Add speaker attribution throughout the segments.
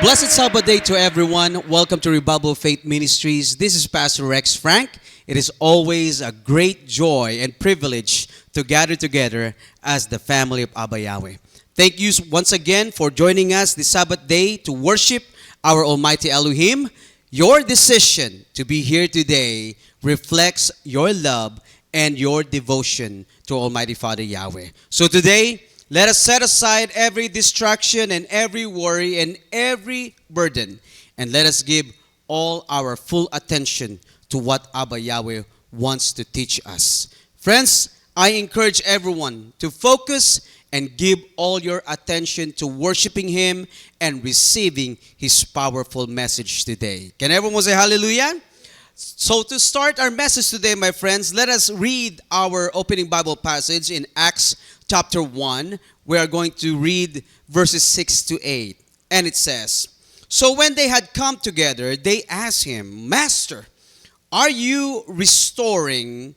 Speaker 1: Blessed Sabbath day to everyone. Welcome to Rebubble Faith Ministries. This is Pastor Rex Frank. It is always a great joy and privilege to gather together as the family of Abba Yahweh. Thank you once again for joining us this Sabbath day to worship our Almighty Elohim. Your decision to be here today reflects your love and your devotion to Almighty Father Yahweh. So today, let us set aside every distraction and every worry and every burden, and let us give all our full attention to what Abba Yahweh wants to teach us. Friends, I encourage everyone to focus and give all your attention to worshiping Him and receiving His powerful message today. Can everyone say hallelujah? So to start our message today, my friends, let us read our opening Bible passage in Acts chapter 1. We are going to read verses 6 to 8. And it says, "So when they had come together, they asked him, 'Master, are you restoring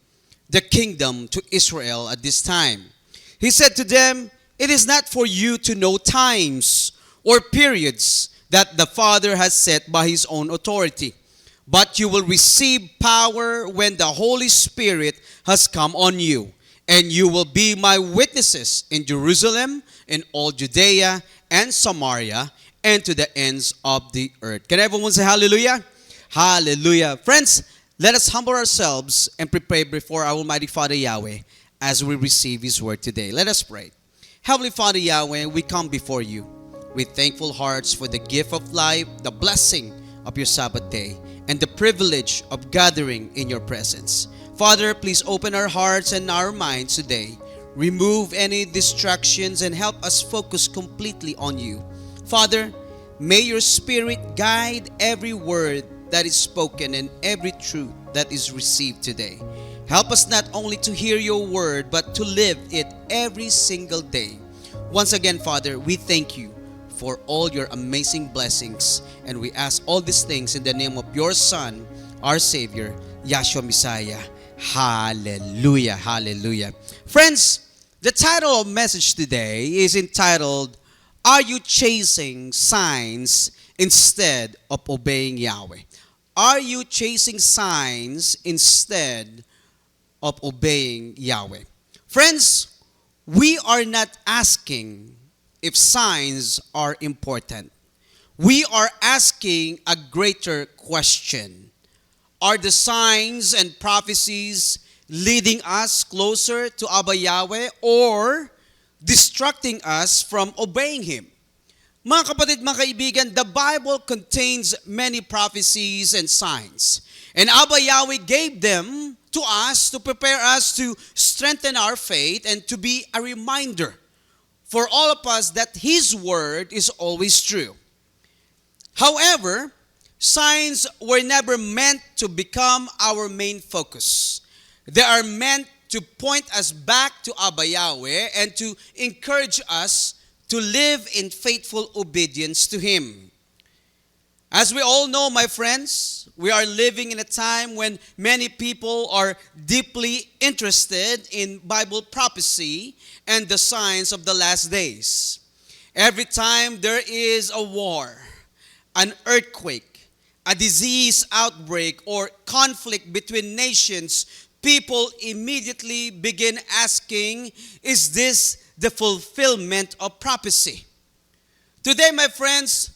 Speaker 1: the kingdom to Israel at this time?' He said to them, 'It is not for you to know times or periods that the Father has set by His own authority. But you will receive power when the Holy Spirit has come on you. And you will be my witnesses in Jerusalem, in all Judea and Samaria, and to the ends of the earth.'" Can everyone say hallelujah? Hallelujah. Friends, let us humble ourselves and prepare before our Almighty Father Yahweh as we receive His word today. Let us pray. Heavenly Father Yahweh, we come before you with thankful hearts for the gift of life, the blessing of your Sabbath day, and the privilege of gathering in your presence. Father, please open our hearts and our minds today. Remove any distractions and help us focus completely on you. Father, may your Spirit guide every word that is spoken and every truth that is received today. Help us not only to hear your word, but to live it every single day. Once again, Father, we thank you for all your amazing blessings. And we ask all these things in the name of your Son, our Savior, Yahshua Messiah. Hallelujah, hallelujah. Friends, the title of message today is entitled, "Are You Chasing Signs Instead of Obeying Yahweh?" Are you chasing signs instead of obeying Yahweh? Friends, we are not asking if signs are important. We are asking a greater question. Are the signs and prophecies leading us closer to Abba Yahweh or distracting us from obeying Him? Mga kapatid, mga kaibigan, the Bible contains many prophecies and signs. And Abba Yahweh gave them to us to prepare us to strengthen our faith and to be a reminder for all of us that His word is always true. However, signs were never meant to become our main focus. They are meant to point us back to Abba Yahweh and to encourage us to live in faithful obedience to Him. As we all know, my friends, we are living in a time when many people are deeply interested in Bible prophecy and the signs of the last days. Every time there is a war, an earthquake, a disease outbreak, or conflict between nations, people immediately begin asking, is this the fulfillment of prophecy? Today, my friends,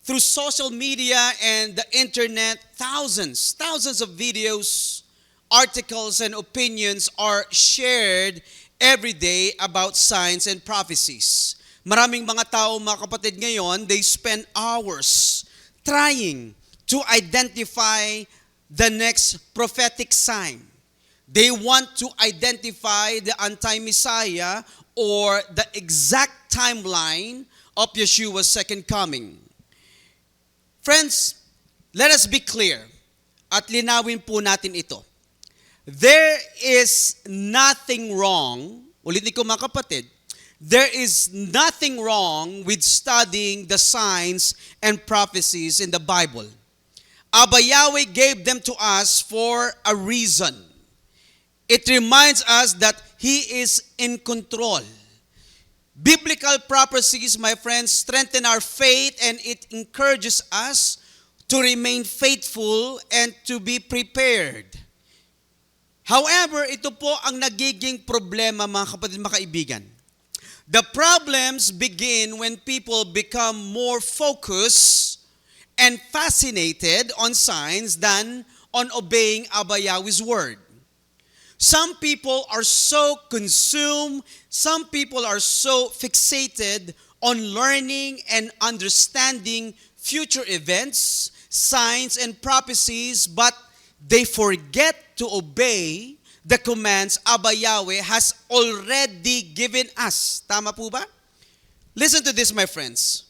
Speaker 1: through social media and the internet, thousands of videos, articles, and opinions are shared every day about signs and prophecies. Maraming mga tao, mga kapatid, ngayon, they spend hours trying to identify the next prophetic sign. They want to identify the anti-Messiah or the exact timeline of Yeshua's second coming. Friends, let us be clear at linawin po natin ito. There is nothing wrong, ulitin ko mga kapatid, there is nothing wrong with studying the signs and prophecies in the Bible. Abba Yahweh gave them to us for a reason. It reminds us that He is in control. Biblical prophecies, my friends, strengthen our faith and it encourages us to remain faithful and to be prepared. However, ito po ang nagiging problema, mga kapatid, mga kaibigan. The problems begin when people become more focused and fascinated on signs than on obeying Abba Yahweh's word. Some people are so consumed, some people are so fixated on learning and understanding future events, signs, and prophecies, but they forget to obey the commands Abba Yahweh has already given us. Tama po ba? Listen to this, my friends.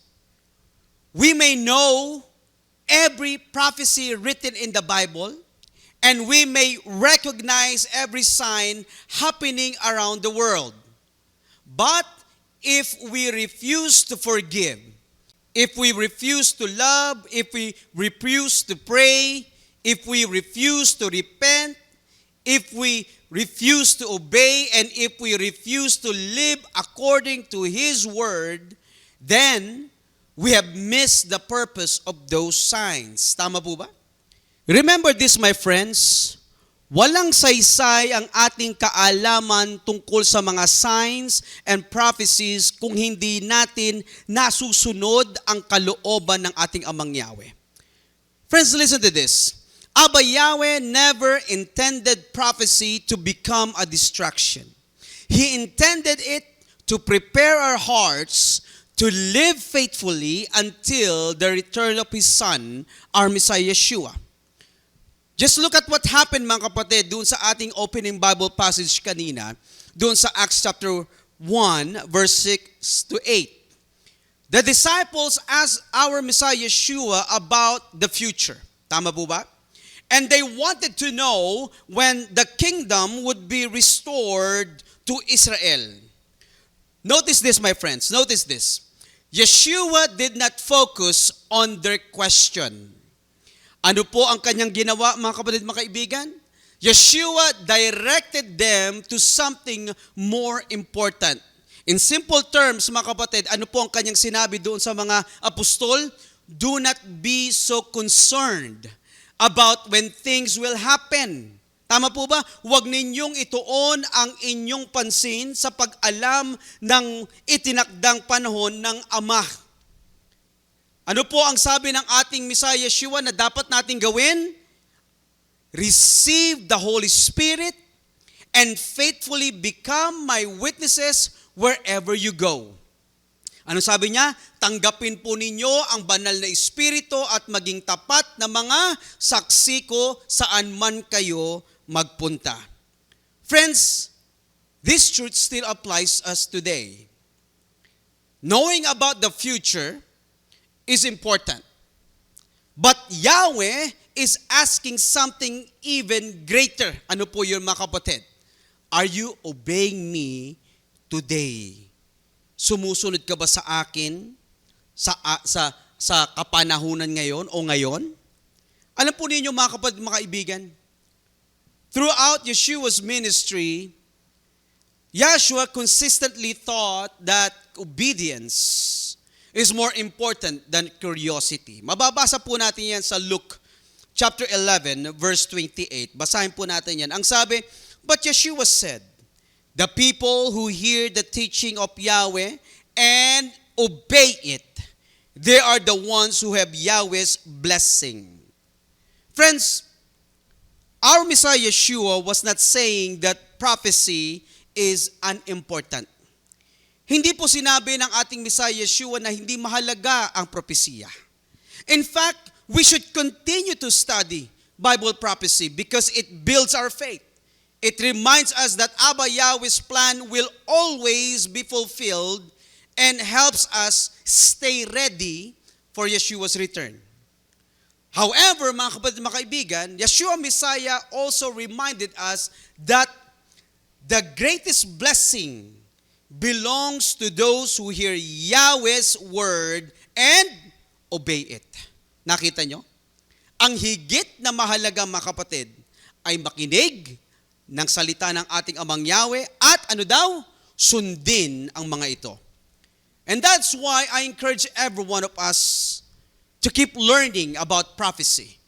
Speaker 1: We may know every prophecy written in the Bible, and we may recognize every sign happening around the world. But if we refuse to forgive, if we refuse to love, if we refuse to pray, if we refuse to repent, if we refuse to obey, and if we refuse to live according to His word, then we have missed the purpose of those signs. Tama po ba? Remember this, my friends. Walang saysay ang ating kaalaman tungkol sa mga signs and prophecies kung hindi natin nasusunod ang kalooban ng ating Amang Yahweh. Friends, listen to this. Abba Yahweh never intended prophecy to become a distraction. He intended it to prepare our hearts to live faithfully until the return of His Son, our Messiah Yeshua. Just look at what happened, mga kapatid, doon sa ating opening Bible passage kanina, doon sa Acts chapter 1, verse 6 to 8. The disciples asked our Messiah Yeshua about the future. Tama po ba? And they wanted to know when the kingdom would be restored to Israel. Notice this, my friends. Notice this. Yeshua did not focus on their question. Ano po ang kanyang ginawa, mga kapatid, mga kaibigan? Yeshua directed them to something more important. In simple terms, mga kapatid, ano po ang kanyang sinabi doon sa mga apostol? Do not be so concerned about when things will happen. Tama po ba? Huwag ninyong ituon ang inyong pansin sa pag-alam ng itinakdang panahon ng Ama. Ano po ang sabi ng ating Messiah Yeshua na dapat nating gawin? Receive the Holy Spirit and faithfully become my witnesses wherever you go. Ano sabi niya? Tanggapin po ninyo ang banal na Espiritu at maging tapat na mga saksi ko saan man kayo magpunta. Friends, this truth still applies us today. Knowing about the future is important. But Yahweh is asking something even greater. Ano po yun, mga kapatid? Are you obeying me today? Sumusunod ka ba sa akin sa kapanahunan ngayon o ngayon? Alam po ninyo, mga kapatid, mga kaibigan, throughout Yeshua's ministry, Yeshua consistently thought that obedience is more important than curiosity. Mababasa po natin yan sa Luke chapter 11, verse 28. Basahin po natin yan. Ang sabi, but Yeshua said, the people who hear the teaching of Yahweh and obey it, they are the ones who have Yahweh's blessing. Friends, our Messiah Yeshua was not saying that prophecy is unimportant. Hindi po sinabi ng ating Messiah Yeshua na hindi mahalaga ang propesiya. In fact, we should continue to study Bible prophecy because it builds our faith. It reminds us that Abba Yahweh's plan will always be fulfilled and helps us stay ready for Yeshua's return. However, mga kapatid, mga kaibigan, Yeshua Messiah also reminded us that the greatest blessing belongs to those who hear Yahweh's word and obey it. Nakita nyo? Ang higit na mahalaga, mga kapatid, ay makinig ng salita ng ating Amang Yahweh at ano daw? Sundin ang mga ito. And that's why I encourage every one of us to keep learning about prophecy.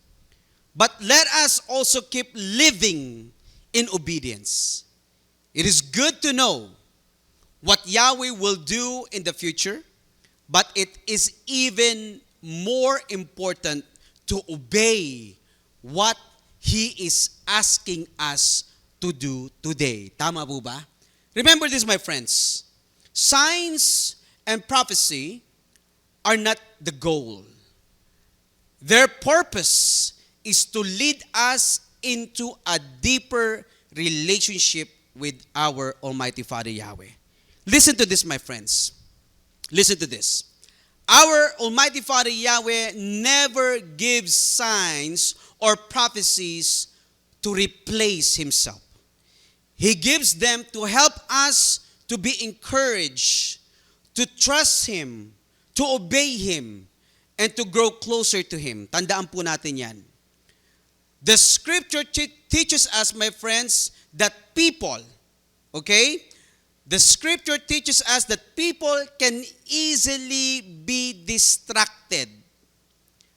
Speaker 1: But let us also keep living in obedience. It is good to know what Yahweh will do in the future, but it is even more important to obey what He is asking us to do today. Tama po ba? Remember this, my friends. Signs and prophecy are not the goal. Their purpose is to lead us into a deeper relationship with our Almighty Father Yahweh. Listen to this, my friends. Listen to this. Our Almighty Father Yahweh never gives signs or prophecies to replace Himself. He gives them to help us to be encouraged, to trust Him, to obey Him, and to grow closer to Him. Tandaan po natin yan. The scripture teaches us, my friends, that people, okay? The scripture teaches us that people can easily be distracted.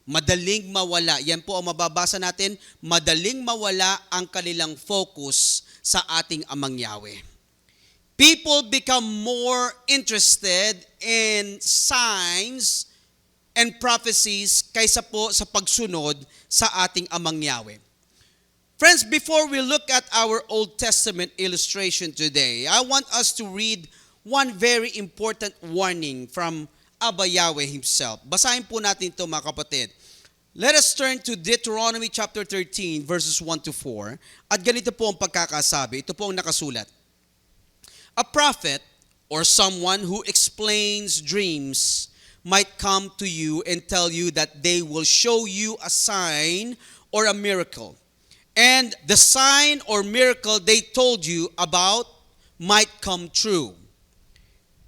Speaker 1: Madaling mawala. Yan po ang mababasa natin. Madaling mawala ang kanilang focus sa ating Amang Yahweh. People become more interested in signs and prophecies kaysa po sa pagsunod sa ating Amang Yahweh. Friends, before we look at our Old Testament illustration today, I want us to read one very important warning from Abba Yahweh Himself. Basahin po natin ito, mga kapatid. Let us turn to Deuteronomy chapter 13, verses 1 to 4. At ganito po ang pagkakasabi. Ito po ang nakasulat. A prophet or someone who explains dreams might come to you and tell you that they will show you a sign or a miracle. And the sign or miracle they told you about might come true.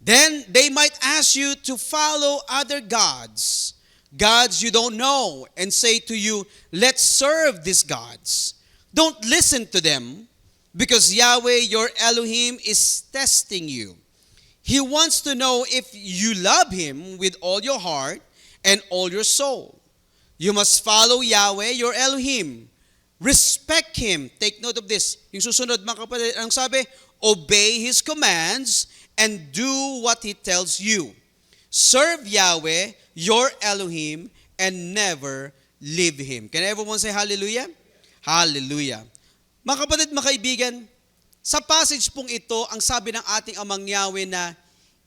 Speaker 1: Then they might ask you to follow other gods you don't know, and say to you, let's serve these gods. Don't listen to them, because Yahweh your Elohim is testing you. He wants to know if you love Him with all your heart and all your soul. You must follow Yahweh your Elohim. Respect Him. Take note of this. Yung susunod, mga kapatid, ang sabi, obey His commands and do what He tells you. Serve Yahweh, your Elohim, and never leave Him. Can everyone say hallelujah? Hallelujah. Mga kapatid, mga kaibigan, sa passage pong ito, ang sabi ng ating Amang Yahweh na,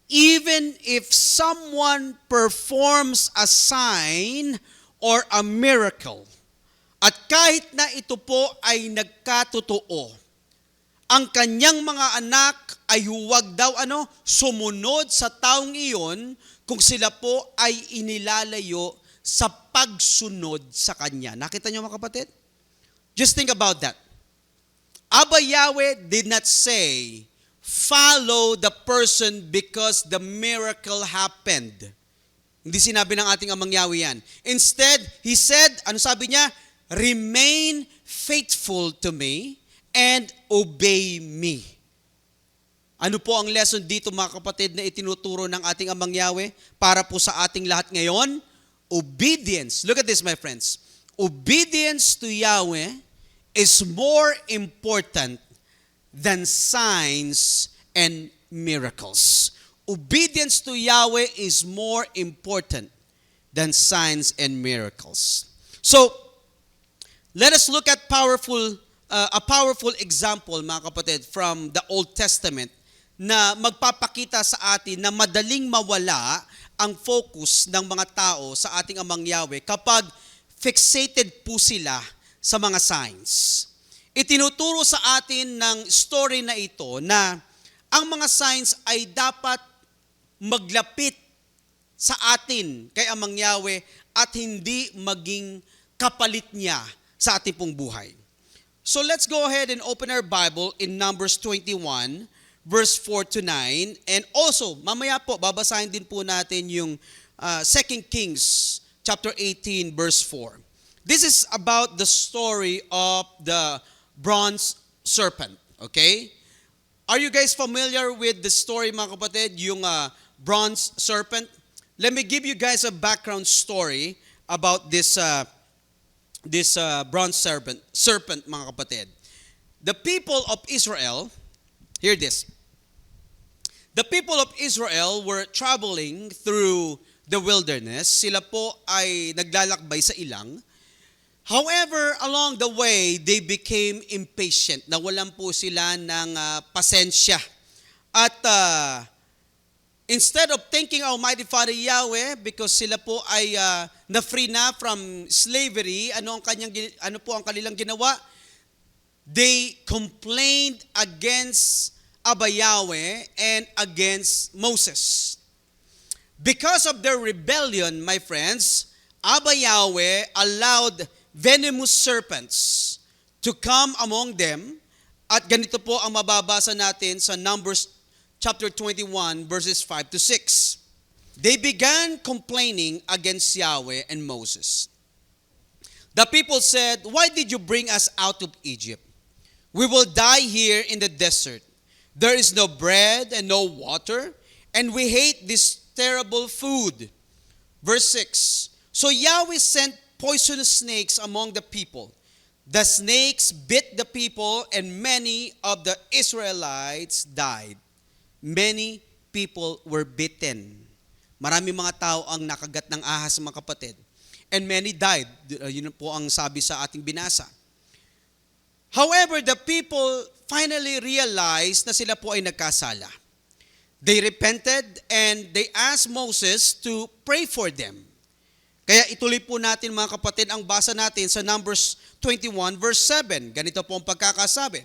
Speaker 1: even if someone performs a sign or a miracle, at kahit na ito po ay nagkatotoo, ang kanyang mga anak ay huwag daw sumunod sa taong iyon kung sila po ay inilalayo sa pagsunod sa kanya. Nakita niyo, mga kapatid? Just think about that. Abba Yahweh did not say, follow the person because the miracle happened. Hindi sinabi ng ating Amang Yahweh yan. Instead, He said, ano sabi niya? Remain faithful to me and obey me. Ano po ang lesson dito, mga kapatid, na itinuturo ng ating Amang Yahweh para po sa ating lahat ngayon? Obedience. Look at this, my friends. Obedience to Yahweh is more important than signs and miracles. Obedience to Yahweh is more important than signs and miracles. So, let us look at a powerful example, mga kapatid, from the Old Testament na magpapakita sa atin na madaling mawala ang focus ng mga tao sa ating Amang Yahweh kapag fixated po sila sa mga signs. Itinuturo sa atin ng story na ito na ang mga signs ay dapat maglapit sa atin kay Amang Yahweh at hindi maging kapalit niya sa ating pong buhay. So let's go ahead and open our Bible in Numbers 21, verse 4 to 9. And also, mamaya po, babasahin din po natin yung 2 Kings chapter 18, verse 4. This is about the story of the bronze serpent. Okay? Are you guys familiar with the story, mga kapatid? Yung bronze serpent. Let me give you guys a background story about this bronze serpent, mga kapatid. The people of Israel, hear this. The people of Israel were traveling through the wilderness. Sila po ay naglalakbay sa ilang. However, along the way, they became impatient. Nawalan po sila ng pasensya. At instead of thanking Almighty Father Yahweh, because sila po ay na-free na from slavery, ano po ang kanilang ginawa? They complained against Abba Yahweh and against Moses. Because of their rebellion, my friends, Abba Yahweh allowed venomous serpents to come among them. At ganito po ang mababasa natin sa Numbers chapter 21 verses 5 to 6. They began complaining against Yahweh and Moses. The people said, "Why did you bring us out of Egypt? We will die here in the desert. There is no bread and no water, and we hate this terrible food." Verse 6. So Yahweh sent poisonous snakes among the people. The snakes bit the people, and many of the Israelites died. Many people were bitten. Marami mga tao ang nakagat ng ahas, mga kapatid. And many died. Yun po ang sabi sa ating binasa. However, the people finally realized na sila po ay nagkasala. They repented and they asked Moses to pray for them. Kaya ituloy po natin, mga kapatid, ang basa natin sa Numbers 21 verse 7. Ganito po ang pagkakasabi.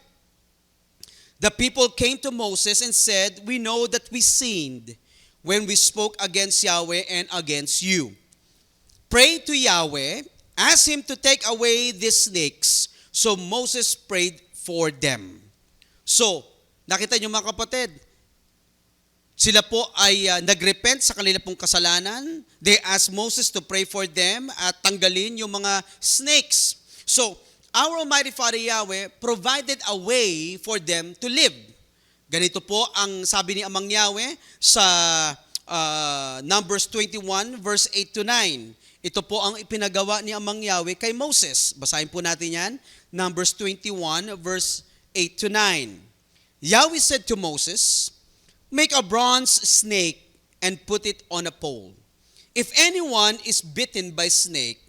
Speaker 1: The people came to Moses and said, "We know that we sinned when we spoke against Yahweh and against you. Pray to Yahweh, ask him to take away these snakes." So Moses prayed for them. So, nakita niyo, mga kapatid, sila po ay nagrepent sa kanila pong kasalanan. They asked Moses to pray for them at tanggalin yung mga snakes. So, our Almighty Father Yahweh provided a way for them to live. Ganito po ang sabi ni Amang Yahweh sa Numbers 21 verse 8 to 9. Ito po ang ipinagawa ni Amang Yahweh kay Moses. Basahin po natin yan. Numbers 21 verse 8 to 9. Yahweh said to Moses, "Make a bronze snake and put it on a pole. If anyone is bitten by snake,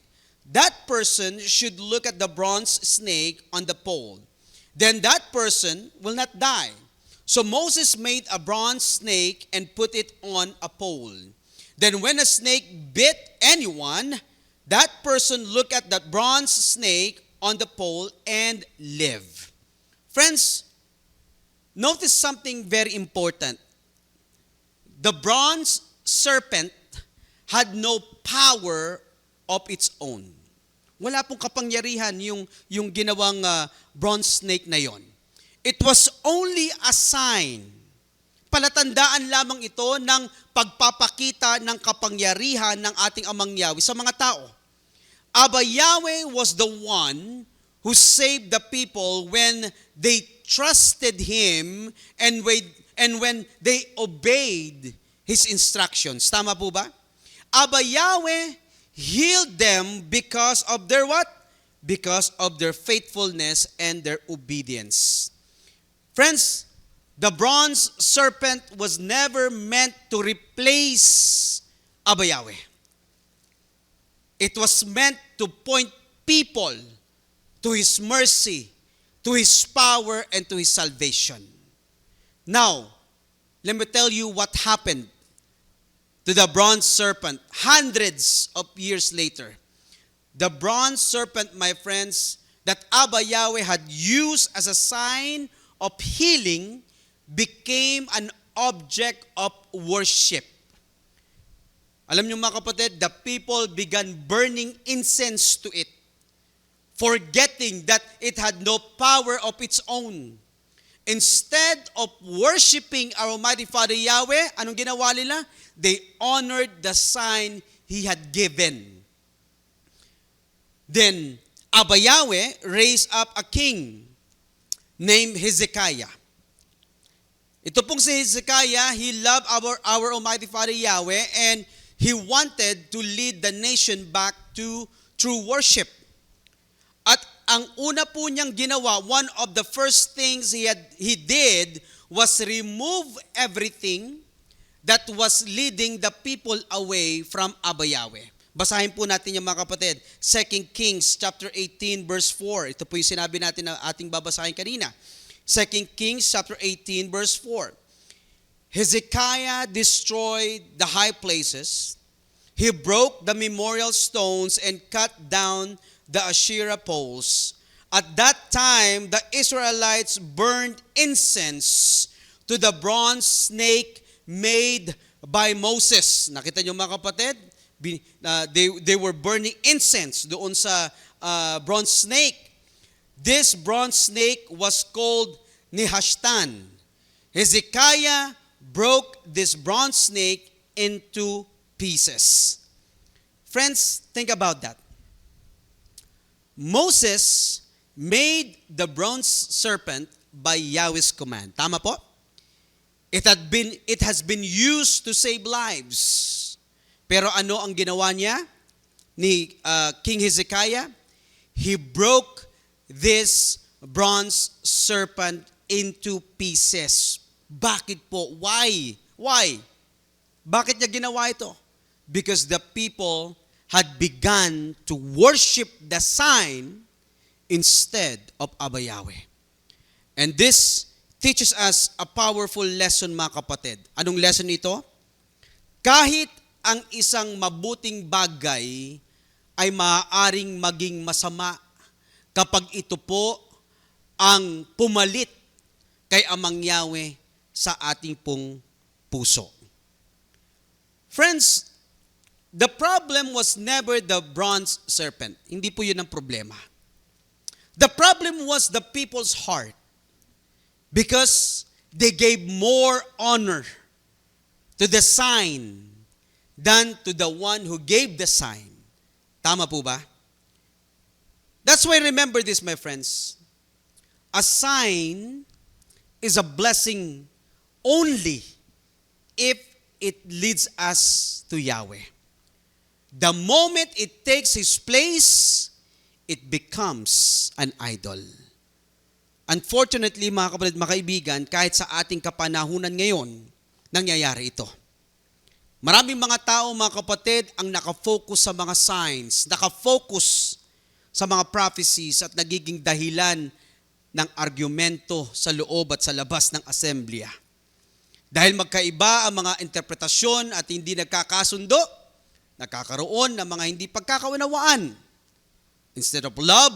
Speaker 1: that person should look at the bronze snake on the pole. Then that person will not die." So Moses made a bronze snake and put it on a pole. Then when a snake bit anyone, that person look at that bronze snake on the pole and live. Friends, notice something very important. The bronze serpent had no power of its own. Wala pong kapangyarihan yung ginawang bronze snake na yon. It was only a sign. Palatandaan lamang ito ng pagpapakita ng kapangyarihan ng ating Amang Yahweh sa mga tao. Abba Yahweh was the one who saved the people when they trusted Him and when they obeyed His instructions. Tama po ba? Abba Yahweh healed them because of their what? Because of their faithfulness and their obedience. Friends, the bronze serpent was never meant to replace Abba Yahweh. It was meant to point people to His mercy, to His power, and to His salvation. Now, let me tell you what happened to the bronze serpent hundreds of years later. The bronze serpent, my friends, that Abba Yahweh had used as a sign of healing became an object of worship. Alam niyo, mga kapatid, the people began burning incense to it, forgetting that it had no power of its own. Instead of worshiping our Almighty Father Yahweh, anong ginawa nila? They honored the sign He had given. Then, Abba Yahweh raised up a king named Hezekiah. Ito pong si Hezekiah, he loved our Almighty Father Yahweh and he wanted to lead the nation back to true worship. At ang una po niyang ginawa, one of the first things he did was remove everything that was leading the people away from Abba Yahweh. Basahin po natin yung mga kapatid. 2 Kings chapter 18 verse 4. Ito po yung sinabi natin na ating babasahin kanina. 2 Kings chapter 18 verse 4. Hezekiah destroyed the high places. He broke the memorial stones and cut down the Asherah poles. At that time, the Israelites burned incense to the bronze snake made by Moses. Nakita niyo mga kapatid? They were burning incense doon sa bronze snake. This bronze snake was called Nehashtan. Hezekiah broke this bronze snake into pieces. Friends, think about that. Moses made the bronze serpent by Yahweh's command. Tama po? It has been used to save lives. Pero ano ang ginawa niya ni King Hezekiah? He broke this bronze serpent into pieces. Bakit po? Why? Why? Bakit niya ginawa ito? Because the people had begun to worship the sign instead of Abba Yahweh. And this teaches us a powerful lesson, mga kapatid. Anong lesson ito? Kahit ang isang mabuting bagay ay maaaring maging masama kapag ito po ang pumalit kay Amang Yahweh sa ating pong puso. Friends, the problem was never the bronze serpent. Hindi po yun ang problema. The problem was the people's heart because they gave more honor to the sign than to the one who gave the sign. Tama po ba? That's why remember this, my friends. A sign is a blessing only if it leads us to Yahweh. The moment it takes His place, it becomes an idol. Unfortunately, mga kapatid, mga kaibigan, kahit sa ating kapanahunan ngayon, nangyayari ito. Maraming mga tao, mga kapatid, ang nakafocus sa mga signs, nakafocus sa mga prophecies at nagiging dahilan ng argumento sa loob at sa labas ng assembleya. Dahil magkaiba ang mga interpretasyon at hindi nagkakasundo, nagkakaroon ng mga hindi pagkakaunawaan. Instead of love,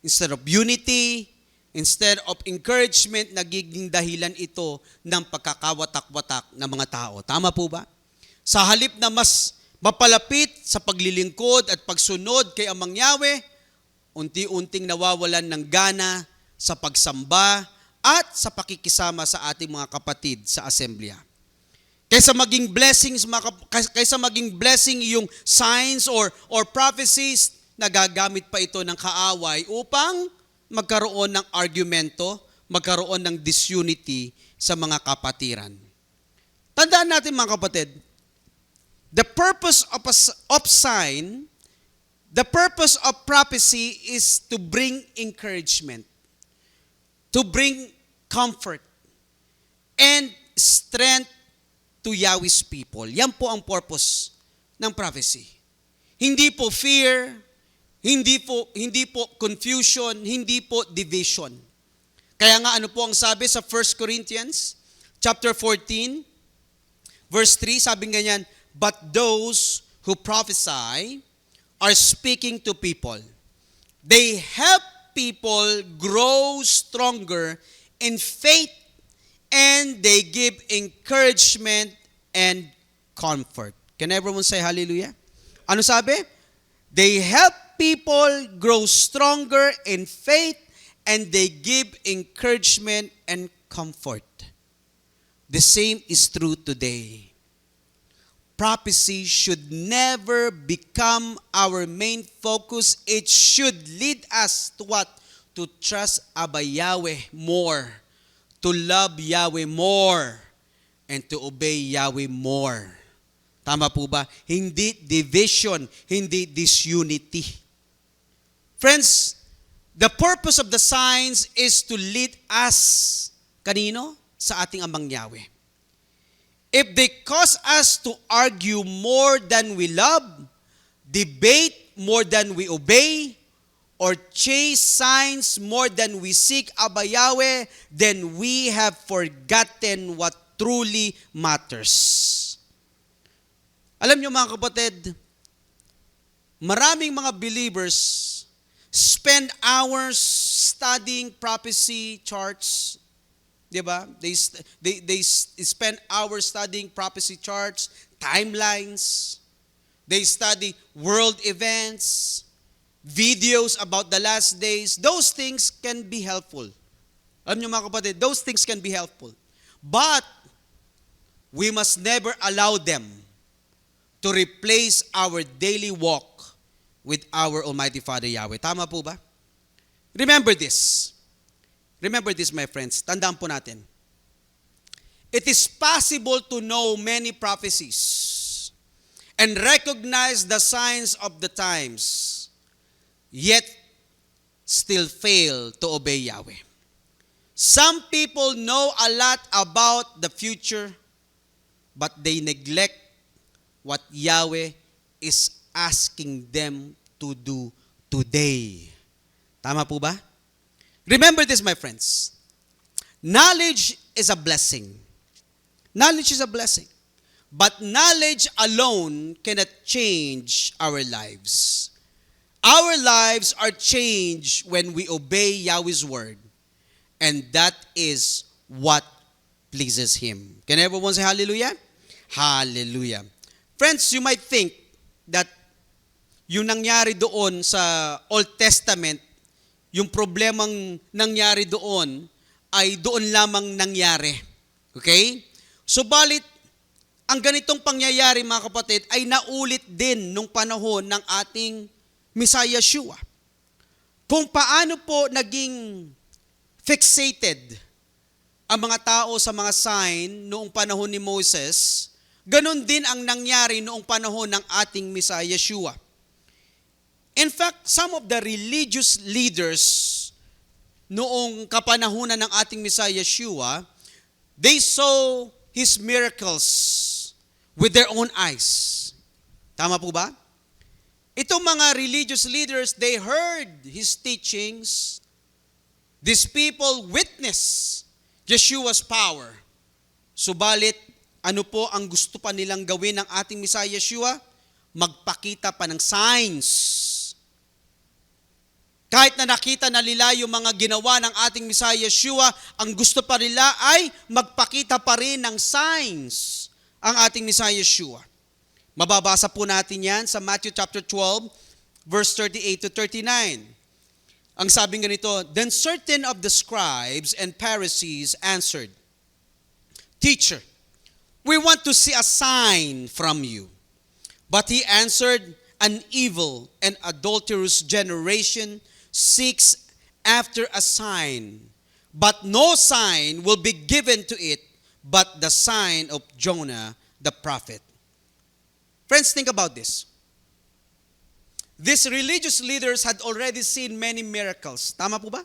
Speaker 1: instead of unity, instead of encouragement, nagiging dahilan ito ng pagkakawatak-watak ng mga tao. Tama po ba? Sa halip na mas mapalapit sa paglilingkod at pagsunod kay Amang Yahweh, unti-unting nawawalan ng gana sa pagsamba at sa pakikisama sa ating mga kapatid sa assembleya. Kaysa maging blessing yung signs or prophecies, nagagamit pa ito ng kaaway upang magkaroon ng argumento, magkaroon ng disunity sa mga kapatiran. Tandaan natin, mga kapatid, the purpose of sign, the purpose of prophecy is to bring encouragement, to bring comfort, and strength to Yahweh's people. Yan po ang purpose ng prophecy. Hindi po fear, hindi po confusion, hindi po division. Kaya nga ano po ang sabi sa 1 Corinthians chapter 14 verse 3, sabi ganyan, but those who prophesy are speaking to people. They help people grow stronger in faith and they give encouragement and comfort. Can everyone say hallelujah? Ano sabi? They help people grow stronger in faith and they give encouragement and comfort. The same is true today. Prophecy should never become our main focus. It should lead us to what? To trust Abba Yahweh more. to love Yahweh more and to obey Yahweh more. Tama po ba? Hindi division, hindi disunity. Friends, the purpose of the signs is to lead us, kanino? Sa ating Amang Yahweh. If they cause us to argue more than we love, debate more than we obey, or chase signs more than we seek Abba Yahweh, then we have forgotten what truly matters. Alam niyo mga kapatid, maraming mga believers spend hours studying prophecy charts. Diba? They spend hours studying prophecy charts, timelines. They study world events, videos about the last days. Those things can be helpful. Alam niyo mga kapatid, those things can be helpful. But we must never allow them to replace our daily walk with our Almighty Father Yahweh. Tama po ba? Remember this. Remember this, my friends. Tandaan po natin. It is possible to know many prophecies and recognize the signs of the times, yet still fail to obey Yahweh. Some people know a lot about the future, but they neglect what Yahweh is asking them to do today. Tama po ba? Remember this, my friends. Knowledge is a blessing. Knowledge is a blessing. But knowledge alone cannot change our lives. Our lives are changed when we obey Yahweh's word. And that is what pleases Him. Can everyone say hallelujah? Hallelujah. Friends, you might think that yung nangyari doon sa Old Testament, yung problemang nangyari doon, ay doon lamang nangyari. Okay? Subalit, ang ganitong pangyayari mga kapatid ay naulit din nung panahon ng ating Messiah Yeshua. Kung paano po naging fixated ang mga tao sa mga sign noong panahon ni Moses, ganon din ang nangyari noong panahon ng ating Messiah Yeshua. In fact, some of the religious leaders noong kapanahunan ng ating Messiah Yeshua, they saw His miracles with their own eyes. Tama po ba? Itong mga religious leaders, they heard His teachings. These people witnessed Yeshua's power. Subalit, ano po ang gusto pa nilang gawin ng ating Messiah Yeshua? Magpakita pa ng signs. Kahit na nakita na nila yung mga ginawa ng ating Messiah Yeshua, ang gusto pa nila ay magpakita pa rin ng signs ang ating Messiah Yeshua. Mababasa po natin yan sa Matthew chapter 12, verse 38 to 39. Ang sabi ganito, Then certain of the scribes and Pharisees answered, Teacher, we want to see a sign from you. But he answered, An evil and adulterous generation seeks after a sign, but no sign will be given to it but the sign of Jonah the prophet. Friends, think about this. These religious leaders had already seen many miracles. Tama po ba?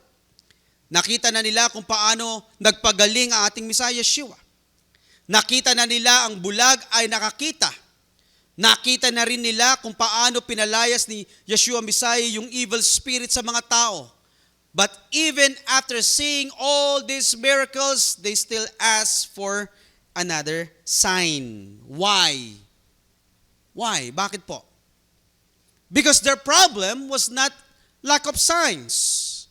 Speaker 1: Nakita na nila kung paano nagpagaling ang ating Messiah Yeshua. Nakita na nila ang bulag ay nakakita. Nakita na rin nila kung paano pinalayas ni Yeshua Messiah yung evil spirit sa mga tao. But even after seeing all these miracles, they still ask for another sign. Why? Why? Bakit po? Because their problem was not lack of signs.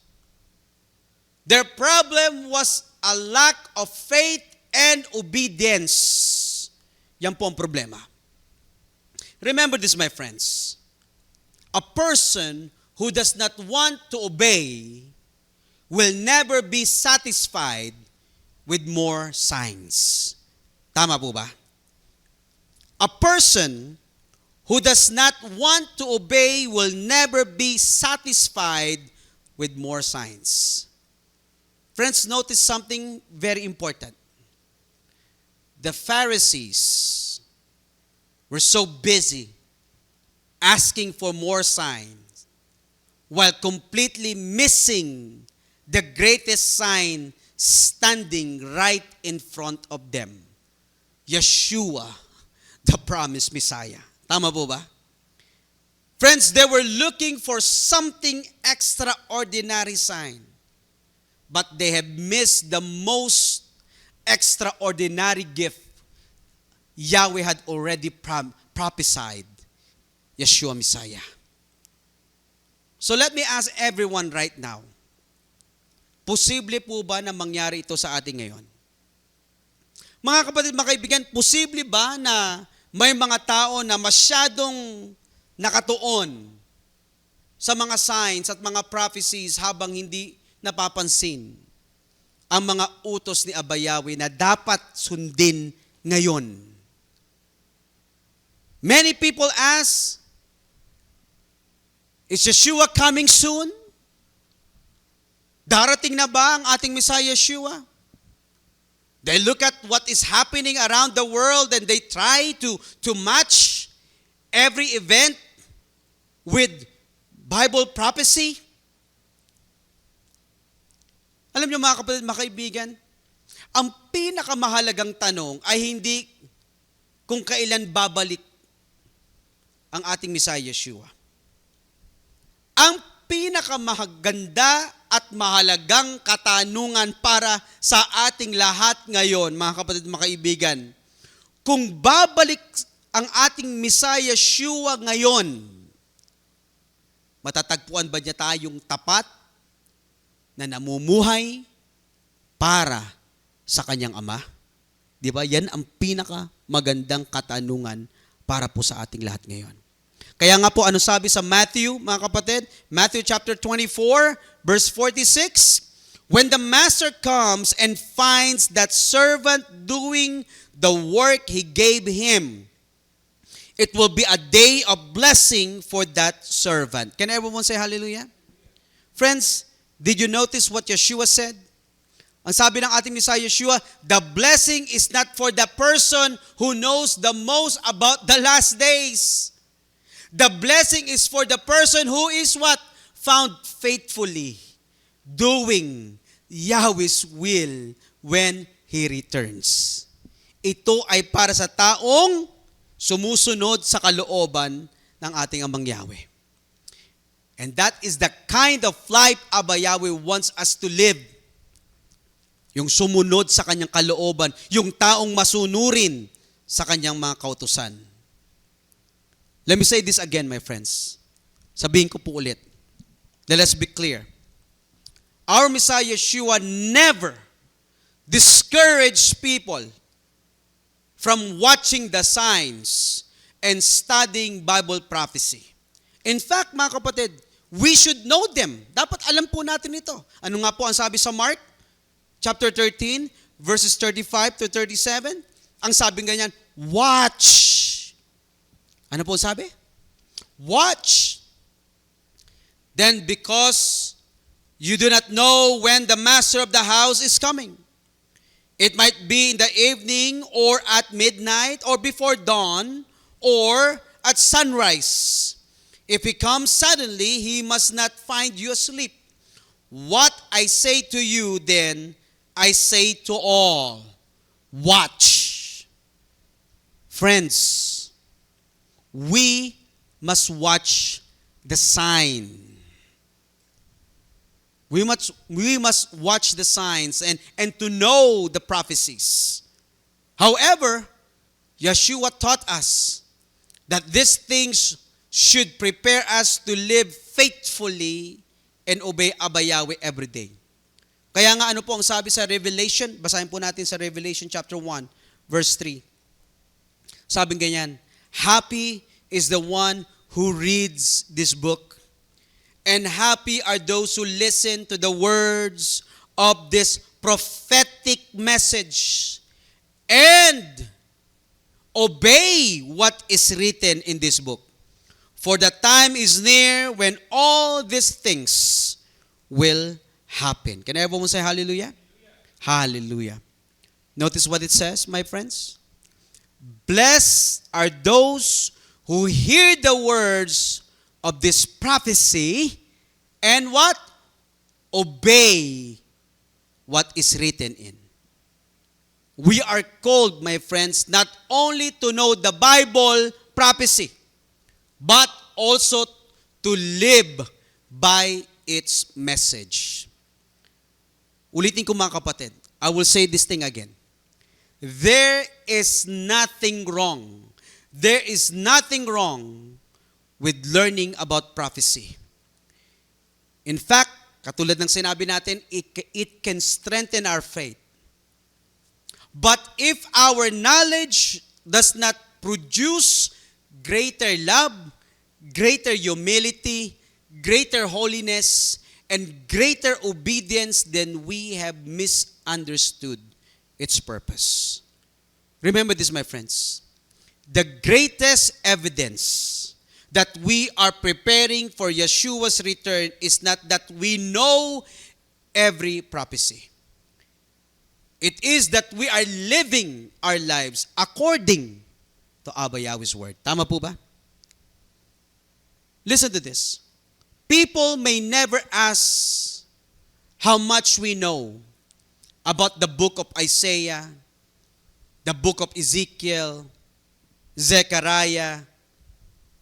Speaker 1: Their problem was a lack of faith and obedience. Yan po ang problema. Remember this, my friends. A person who does not want to obey will never be satisfied with more signs. Tama po ba? A person who does not want to obey will never be satisfied with more signs. Friends, notice something very important. The Pharisees were so busy asking for more signs while completely missing the greatest sign standing right in front of them. Yeshua, the promised Messiah. Tama po ba? Friends, they were looking for something extraordinary sign. But they have missed the most extraordinary gift Yahweh had already prophesied. Yeshua Messiah. So let me ask everyone right now. Posible po ba na mangyari ito sa atin ngayon? Mga kapatid, mga kaibigan, posible ba na may mga tao na masyadong nakatuon sa mga signs at mga prophecies habang hindi napapansin ang mga utos ni Aba Yahweh na dapat sundin ngayon? Many people ask, is Yeshua coming soon? Darating na ba ang ating Messiah Yeshua? They look at what is happening around the world and they try to match every event with Bible prophecy. Alam niyo mga kapatid, mga kaibigan, ang pinakamahalagang tanong ay hindi kung kailan babalik ang ating Messiah Yeshua. Ang pinakamaganda at mahalagang katanungan para sa ating lahat ngayon, mga kapatid, mga kaibigan, kung babalik ang ating Messiah Yeshua ngayon, matatagpuan ba niya tayong tapat na namumuhay para sa kanyang Ama? Di ba? Yan ang pinakamagandang katanungan para po sa ating lahat ngayon. Kaya nga po, ano sabi sa Matthew, mga kapatid? Matthew chapter 24, verse 46, when the master comes and finds that servant doing the work he gave him, it will be a day of blessing for that servant. Can everyone say hallelujah? Friends, did you notice what Yeshua said? Ang sabi ng ating Messiah Yeshua, the blessing is not for the person who knows the most about the last days. The blessing is for the person who is what? Found faithfully doing Yahweh's will when He returns. Ito ay para sa taong sumusunod sa kalooban ng ating Amang Yahweh. And that is the kind of life Abba Yahweh wants us to live. Yung sumunod sa kanyang kalooban, yung taong masunurin sa kanyang mga kautusan. Let me say this again, my friends. Sabihin ko po ulit. Let's be clear. Our Messiah Yeshua never discouraged people from watching the signs and studying Bible prophecy. In fact, mga kapatid, we should know them. Dapat alam po natin ito. Ano nga po ang sabi sa Mark? Chapter 13, verses 35 to 37. Ang sabi ganyan, watch. Ano po sabi? Watch. Then because you do not know when the master of the house is coming. It might be in the evening or at midnight or before dawn or at sunrise. If he comes suddenly, he must not find you asleep. What I say to you then, I say to all, watch. Friends, we must watch the sign. We must watch the signs and to know the prophecies. However, Yeshua taught us that these things should prepare us to live faithfully and obey Abba Yahweh every day. Kaya nga ano po ang sabi sa Revelation? Basahin po natin sa Revelation chapter 1, verse 3. Sabi ganyan, happy is the one who reads this book, and happy are those who listen to the words of this prophetic message and obey what is written in this book. For the time is near when all these things will happen. Can everyone say hallelujah? Hallelujah. Notice what it says, my friends. Blessed are those who hear the words of this prophecy and what? Obey what is written in. We are called, my friends, not only to know the Bible prophecy, but also to live by its message. Ulitin ko mga kapatid, I will say this thing again. There is nothing wrong. There is nothing wrong with learning about prophecy. In fact, katulad ng sinabi natin, it can strengthen our faith. But if our knowledge does not produce greater love, greater humility, greater holiness, and greater obedience, then we have misunderstood its purpose. Remember this, my friends. The greatest evidence that we are preparing for Yeshua's return is not that we know every prophecy. It is that we are living our lives according to Abba Yahweh's word. Tama po ba? Listen to this. People may never ask how much we know about the book of Isaiah, the book of Ezekiel, Zechariah,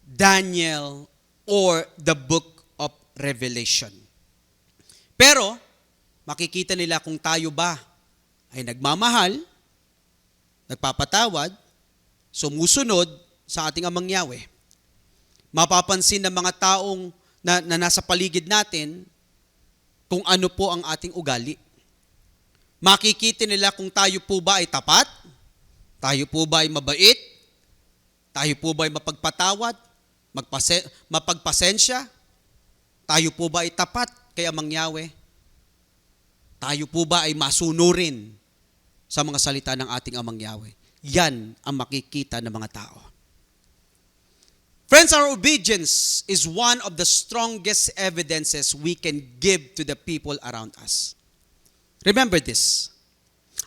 Speaker 1: Daniel, or the book of Revelation. Pero, makikita nila kung tayo ba ay nagmamahal, nagpapatawad, sumusunod sa ating Amang Yahweh. Mapapansin ng mga taong na nasa paligid natin kung ano po ang ating ugali. Makikita nila kung tayo po ba ay tapat, tayo po ba ay mabait, tayo po ba ay mapagpatawad, mapagpasensya, tayo po ba ay tapat kay Amang Yahweh, tayo po ba ay masunurin sa mga salita ng ating Amang Yahweh. Yan ang makikita ng mga tao. Friends, our obedience is one of the strongest evidences we can give to the people around us. Remember this.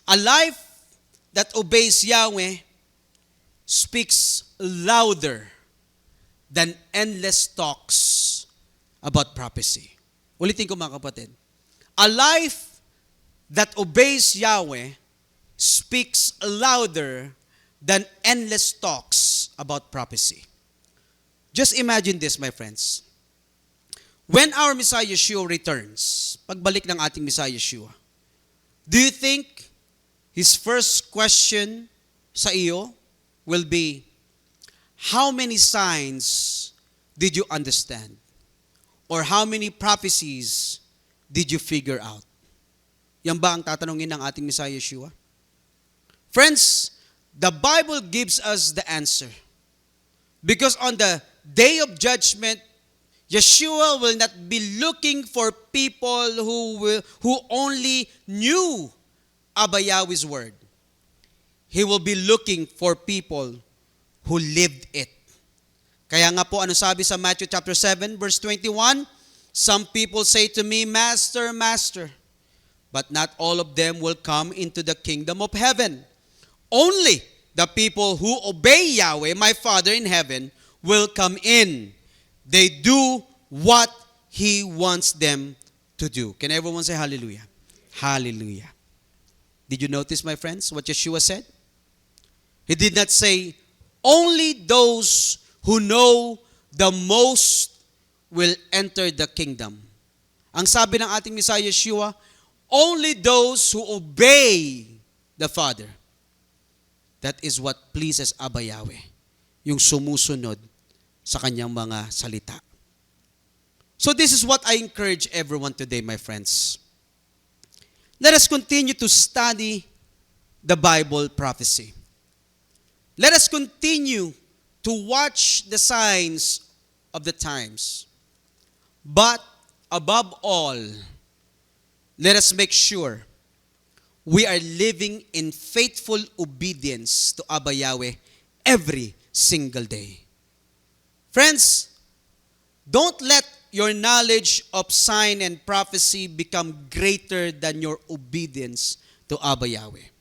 Speaker 1: A life that obeys Yahweh speaks louder than endless talks about prophecy. Ulitin ko mga kapatid. A life that obeys Yahweh speaks louder than endless talks about prophecy. Just imagine this, my friends. When our Messiah Yeshua returns, pagbalik ng ating Messiah Yeshua, do you think his first question sa iyo will be, how many signs did you understand? Or how many prophecies did you figure out? Yan ba ang tatanungin ng ating Messiah Yeshua? Friends, the Bible gives us the answer. Because on the day of judgment, Yeshua will not be looking for people who only knew Abba Yahweh's word. He will be looking for people who lived it. Kaya nga po, ano sabi sa Matthew chapter 7, verse 21? Some people say to me, Master, Master, but not all of them will come into the kingdom of heaven. Only the people who obey Yahweh, my Father in heaven, will come in. They do what He wants them to do. Can everyone say hallelujah? Hallelujah. Did you notice, my friends, what Yeshua said? He did not say, only those who know the most will enter the kingdom. Ang sabi ng ating Messiah Yeshua, only those who obey the Father. That is what pleases Abba Yahweh. Yung sumusunod sa kanyang mga salita. So this is what I encourage everyone today, my friends. Let us continue to study the Bible prophecy. Let us continue to watch the signs of the times. But above all, let us make sure we are living in faithful obedience to Abba Yahweh every single day. Friends, don't let your knowledge of sign and prophecy become greater than your obedience to Abba Yahweh.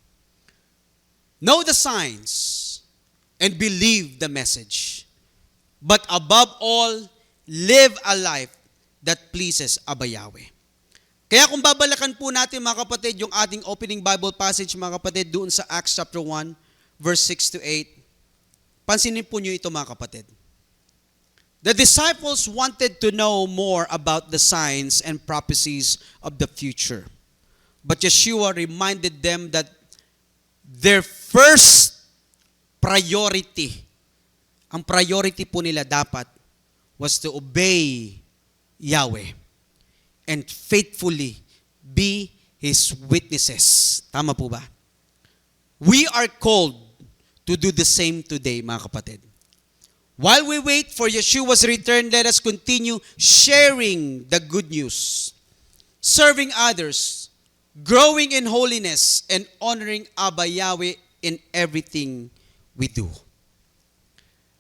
Speaker 1: Know the signs and believe the message. But above all, live a life that pleases Abba Yahweh. Kaya kung babalakan po natin mga kapatid yung ating opening Bible passage mga kapatid doon sa Acts chapter 1 verse 6 to 8, pansinin po nyo ito mga kapatid. The disciples wanted to know more about the signs and prophecies of the future. But Yeshua reminded them that their first priority, ang priority po nila dapat was to obey Yahweh and faithfully be His witnesses. Tama po ba? We are called to do the same today, mga kapatid. While we wait for Yeshua's return, let us continue sharing the good news, serving others, growing in holiness, and honoring Abba Yahweh in everything we do.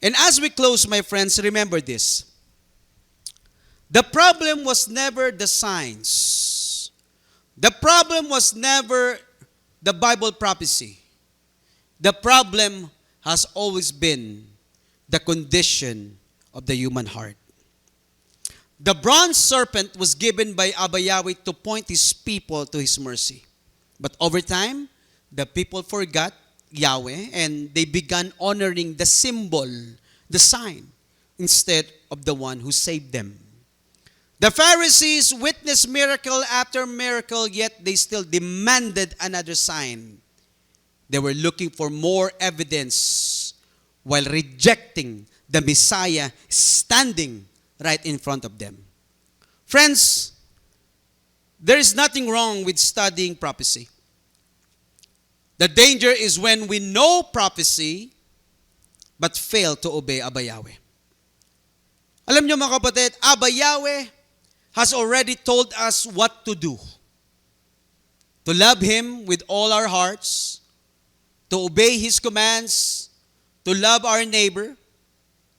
Speaker 1: And as we close, my friends, remember this. The problem was never the signs. The problem was never the Bible prophecy. The problem has always been the condition of the human heart. The bronze serpent was given by Abba Yahweh to point His people to His mercy. But over time, the people forgot Yahweh and they began honoring the symbol, the sign, instead of the one who saved them. The Pharisees witnessed miracle after miracle, yet they still demanded another sign. They were looking for more evidence while rejecting the Messiah standing right in front of them. Friends, there is nothing wrong with studying prophecy. The danger is when we know prophecy but fail to obey Abba Yahweh. Alam niyo mga kapatid, Abba Yahweh has already told us what to do. To love Him with all our hearts, to obey His commands, to love our neighbor,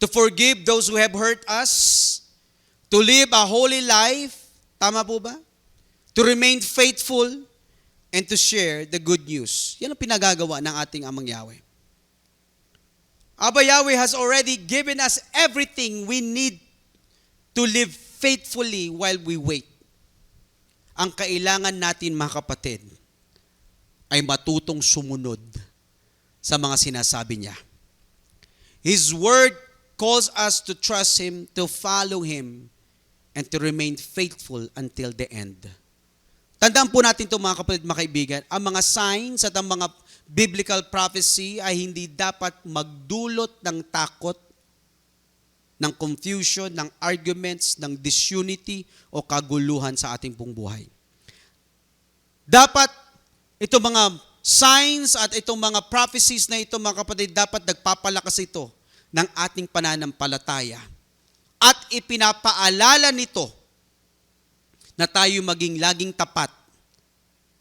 Speaker 1: to forgive those who have hurt us, to live a holy life, tama po ba? To remain faithful, and to share the good news. Yan ang pinagagawa ng ating Amang Yahweh. Abba Yahweh has already given us everything we need to live faithfully while we wait. Ang kailangan natin mga kapatid ay matutong sumunod sa mga sinasabi niya. His word calls us to trust Him, to follow Him, and to remain faithful until the end. Tandaan po natin ito mga kapatid, mga kaibigan, ang mga signs at ang mga biblical prophecy ay hindi dapat magdulot ng takot, ng confusion, ng arguments, ng disunity o kaguluhan sa ating pong buhay. Dapat itong mga signs at itong mga prophecies na ito mga kapatid, dapat nagpapalakas ito ng ating pananampalataya. At ipinapaalala nito na tayo maging laging tapat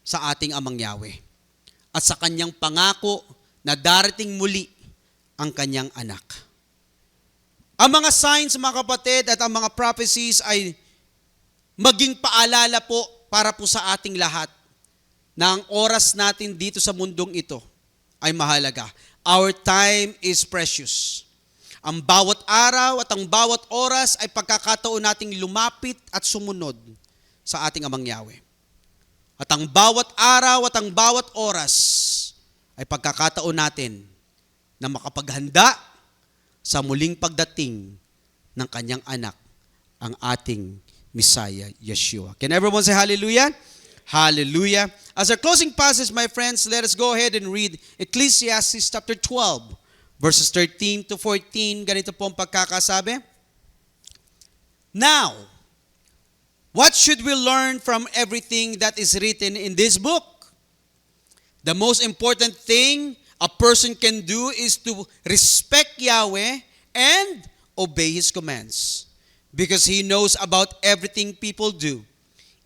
Speaker 1: sa ating Amang Yahweh at sa Kanyang pangako na darating muli ang Kanyang anak. Ang mga signs, mga kapatid, at ang mga prophecies ay maging paalala po para po sa ating lahat na ang oras natin dito sa mundong ito ay mahalaga. Our time is precious. Ang bawat araw at ang bawat oras ay pagkakataon nating lumapit at sumunod sa ating Amang Yahweh. At ang bawat araw at ang bawat oras ay pagkakataon natin na makapaghanda sa muling pagdating ng Kanyang anak, ang ating Messiah, Yeshua. Can everyone say hallelujah? Hallelujah. As our closing passage, my friends, let us go ahead and read Ecclesiastes chapter 12, verses 13 to 14. Ganito po ang pagkakasabi. Now, what should we learn from everything that is written in this book? The most important thing a person can do is to respect Yahweh and obey His commands, because He knows about everything people do,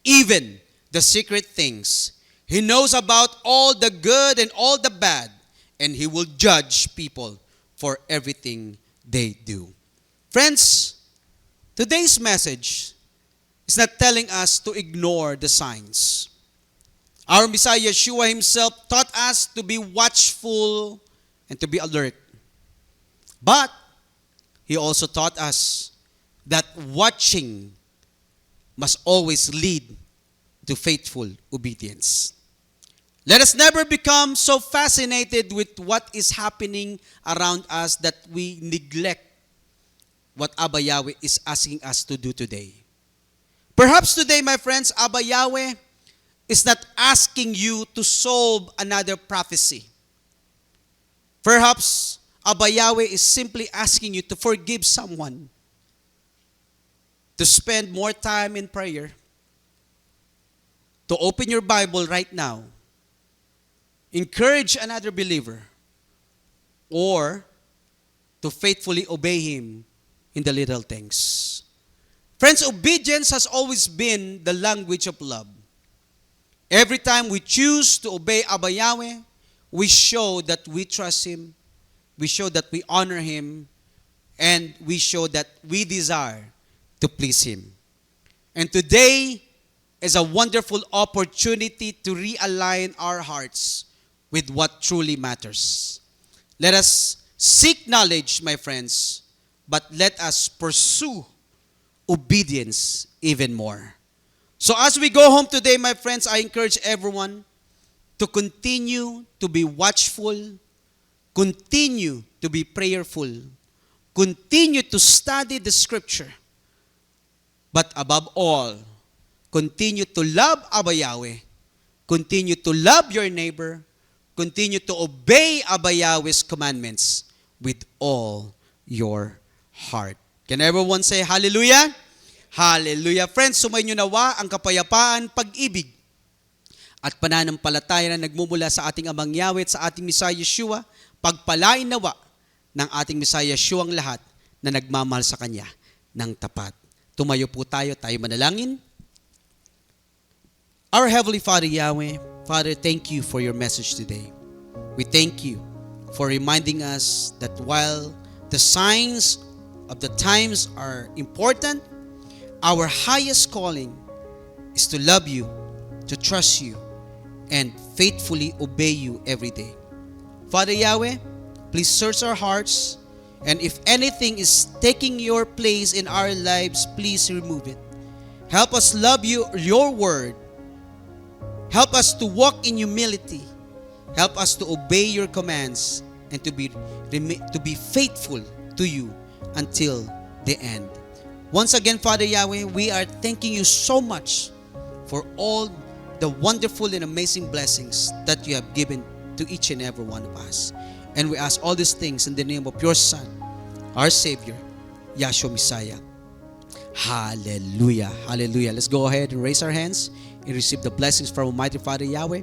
Speaker 1: even the secret things. He knows about all the good and all the bad, and He will judge people for everything they do. Friends, today's message It's not telling us to ignore the signs. Our Messiah Yeshua himself taught us to be watchful and to be alert. But he also taught us that watching must always lead to faithful obedience. Let us never become so fascinated with what is happening around us that we neglect what Abba Yahweh is asking us to do today. Perhaps today, my friends, Abba Yahweh is not asking you to solve another prophecy. Perhaps Abba Yahweh is simply asking you to forgive someone, to spend more time in prayer, to open your Bible right now, encourage another believer, or to faithfully obey Him in the little things. Friends, obedience has always been the language of love. Every time we choose to obey Abba Yahweh, we show that we trust Him, we show that we honor Him, and we show that we desire to please Him. And today is a wonderful opportunity to realign our hearts with what truly matters. Let us seek knowledge, my friends, but let us pursue obedience even more. So as we go home today, my friends, I encourage everyone to continue to be watchful, continue to be prayerful, continue to study the scripture, but above all, continue to love Abba Yahweh, continue to love your neighbor, continue to obey Abba Yahweh's commandments with all your heart. Can everyone say hallelujah? Hallelujah. Friends, sumayin nyo nawa ang kapayapaan, pag-ibig, at pananampalataya na nagmumula sa ating Amang Yahweh at sa ating Messiah Yeshua, pagpalain nawa ng ating Messiah Yeshua ang lahat na nagmamahal sa Kanya ng tapat. Tumayo po tayo manalangin. Our Heavenly Father Yahweh, Father, thank you for your message today. We thank you for reminding us that while the signs of the times are important, our highest calling is to love you, to trust you, and faithfully obey you every day. Father Yahweh, please search our hearts, and if anything is taking your place in our lives, please remove it. Help us love you, your word. Help us to walk in humility. Help us to obey your commands and to be faithful to you until the end. Once again, Father Yahweh, we are thanking you so much for all the wonderful and amazing blessings that you have given to each and every one of us. And we ask all these things in the name of your Son, our Savior, Yahshua Messiah. Hallelujah. Hallelujah. Let's go ahead and raise our hands and receive the blessings from Almighty Father Yahweh.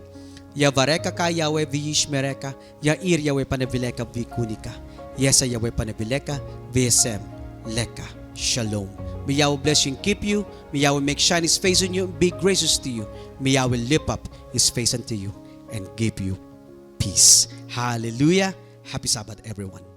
Speaker 1: Yavareka ka Yahweh v'yishmereka, Yair Yahweh panavileka v'ikunika, Yesa Yahweh panavileka v'yesem leka. Shalom. May Yahweh bless you and keep you. May Yahweh make shine His face on you and be gracious to you. May Yahweh lift up His face unto you and give you peace. Hallelujah. Happy Sabbath, everyone.